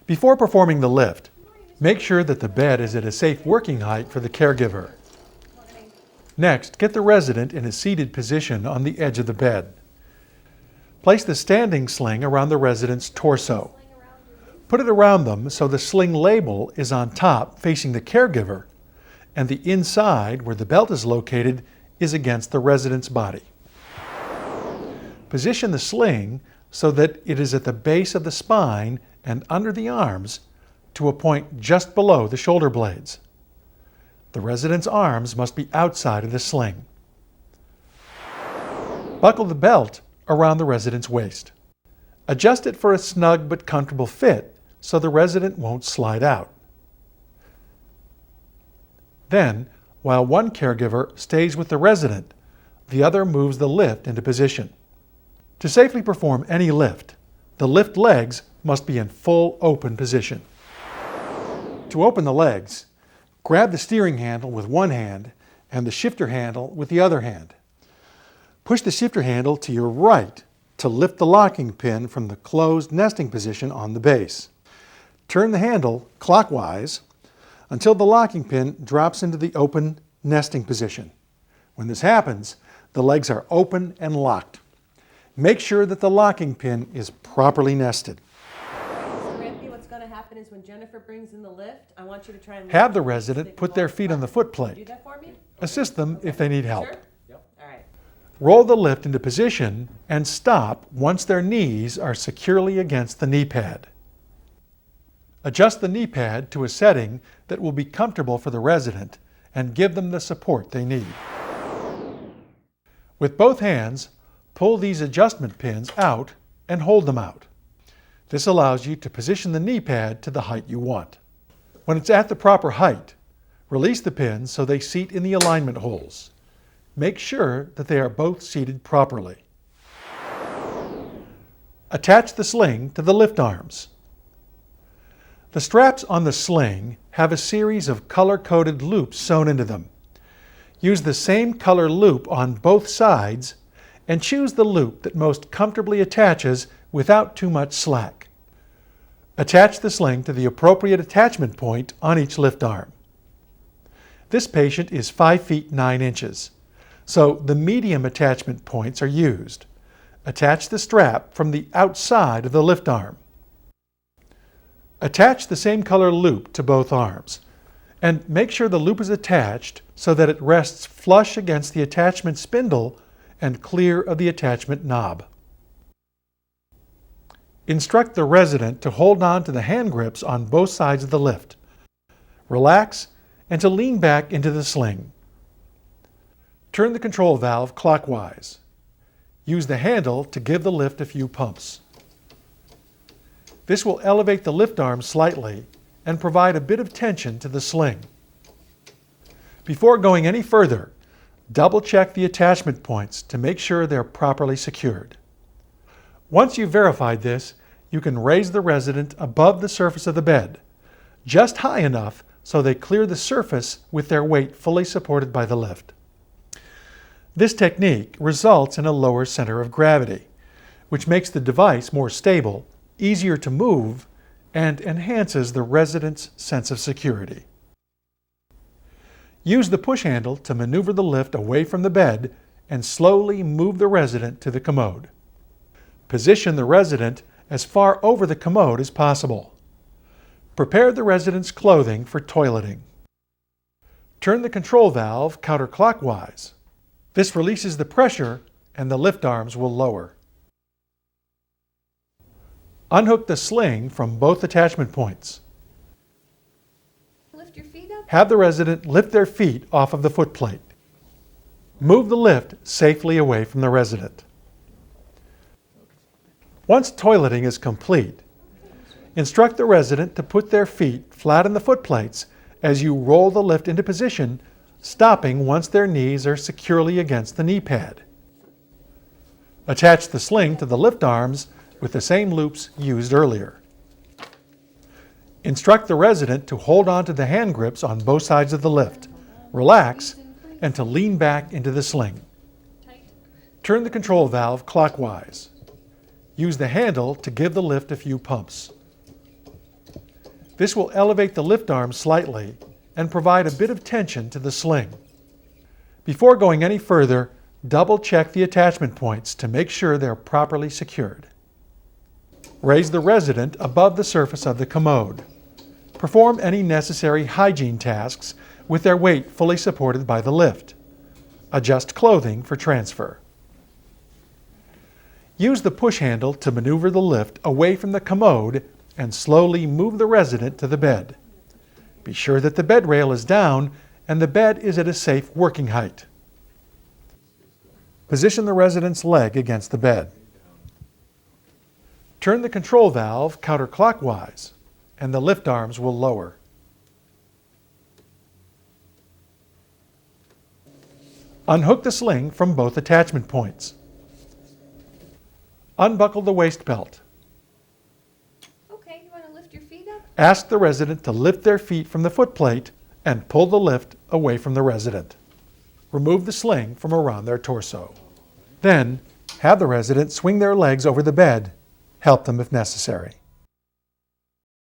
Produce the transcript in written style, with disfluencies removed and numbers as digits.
Before performing the lift, make sure that the bed is at a safe working height for the caregiver. Next, get the resident in a seated position on the edge of the bed. Place the standing sling around the resident's torso. Put it around them so the sling label is on top facing the caregiver, and the inside, where the belt is located, is against the resident's body. Position the sling so that it is at the base of the spine and under the arms to a point just below the shoulder blades. The resident's arms must be outside of the sling. Buckle the belt around the resident's waist. Adjust it for a snug but comfortable fit so the resident won't slide out. Then, while one caregiver stays with the resident, the other moves the lift into position. To safely perform any lift, the lift legs must be in full open position. To open the legs, grab the steering handle with one hand and the shifter handle with the other hand. Push the shifter handle to your right to lift the locking pin from the closed nesting position on the base. Turn the handle clockwise until the locking pin drops into the open nesting position. When this happens, the legs are open and locked. Make sure that the locking pin is properly nested. What's going to happen is when Jennifer brings in the lift, I want you to try and have the resident put their feet on the foot plate. Do that for me? Assist them if they need help. Sure? Yep. All right. Roll the lift into position and stop once their knees are securely against the knee pad. Adjust the knee pad to a setting that will be comfortable for the resident and give them the support they need. With both hands, pull these adjustment pins out and hold them out. This allows you to position the knee pad to the height you want. When it's at the proper height, release the pins so they seat in the alignment holes. Make sure that they are both seated properly. Attach the sling to the lift arms. The straps on the sling have a series of color-coded loops sewn into them. Use the same color loop on both sides and choose the loop that most comfortably attaches without too much slack. Attach the sling to the appropriate attachment point on each lift arm. This patient is 5 feet 9 inches, so the medium attachment points are used. Attach the strap from the outside of the lift arm. Attach the same color loop to both arms, and make sure the loop is attached so that it rests flush against the attachment spindle and clear of the attachment knob. Instruct the resident to hold on to the hand grips on both sides of the lift. Relax and to lean back into the sling. Turn the control valve clockwise. Use the handle to give the lift a few pumps. This will elevate the lift arm slightly and provide a bit of tension to the sling. Before going any further, double-check the attachment points to make sure they're properly secured. Once you've verified this, you can raise the resident above the surface of the bed, just high enough so they clear the surface with their weight fully supported by the lift. This technique results in a lower center of gravity, which makes the device more stable, easier to move, and enhances the resident's sense of security. Use the push handle to maneuver the lift away from the bed and slowly move the resident to the commode. Position the resident as far over the commode as possible. Prepare the resident's clothing for toileting. Turn the control valve counterclockwise. This releases the pressure and the lift arms will lower. Unhook the sling from both attachment points. Lift your feet up. Have the resident lift their feet off of the foot plate. Move the lift safely away from the resident. Once toileting is complete, instruct the resident to put their feet flat on the foot plates as you roll the lift into position, stopping once their knees are securely against the knee pad. Attach the sling to the lift arms with the same loops used earlier. Instruct the resident to hold on to the hand grips on both sides of the lift, relax, and to lean back into the sling. Turn the control valve clockwise. Use the handle to give the lift a few pumps. This will elevate the lift arm slightly and provide a bit of tension to the sling. Before going any further, double check the attachment points to make sure they're properly secured. Raise the resident above the surface of the commode. Perform any necessary hygiene tasks with their weight fully supported by the lift. Adjust clothing for transfer. Use the push handle to maneuver the lift away from the commode and slowly move the resident to the bed. Be sure that the bed rail is down and the bed is at a safe working height. Position the resident's leg against the bed. Turn the control valve counterclockwise and the lift arms will lower. Unhook the sling from both attachment points. Unbuckle the waist belt. Okay, you want to lift your feet up? Ask the resident to lift their feet from the footplate and pull the lift away from the resident. Remove the sling from around their torso. Then, have the resident swing their legs over the bed. Help them if necessary.